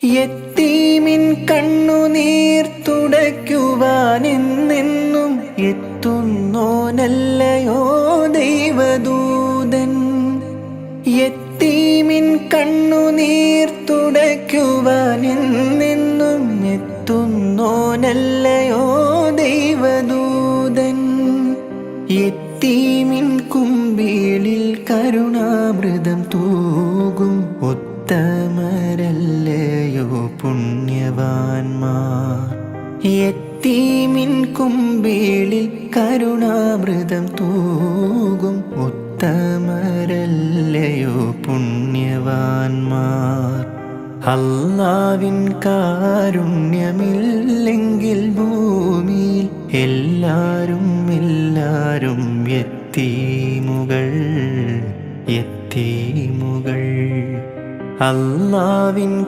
യത്തീമിൻ കണ്ണുനീർ തുടയ്ക്കുവാനെന്നെന്നും എത്തുന്നോനല്ലയോ ദൈവദൂതൻ. യത്തീമിൻ കണ്ണുനീർ തുടയ്ക്കുവാനെന്നെന്നും എത്തുന്നോനല്ലയോ ദൈവദൂതൻ. യത്തീമിൻ കുമ്പിളിൽ കരുണാമൃതം തൂകും ഉത്തമരല്ലയോ പുണ്യവാന്മാർ. യത്തീമിൻ കുമ്പിളിൽ കരുണാമൃതം തൂകും ഉത്തമരല്ലയോ പുണ്യവാന്മാർ. അല്ലാവിൻ കാരുണ്യമില്ലെങ്കിൽ ഭൂമിയിൽ എല്ലാരും യത്തീമുകൾ. അല്ലാവിൻ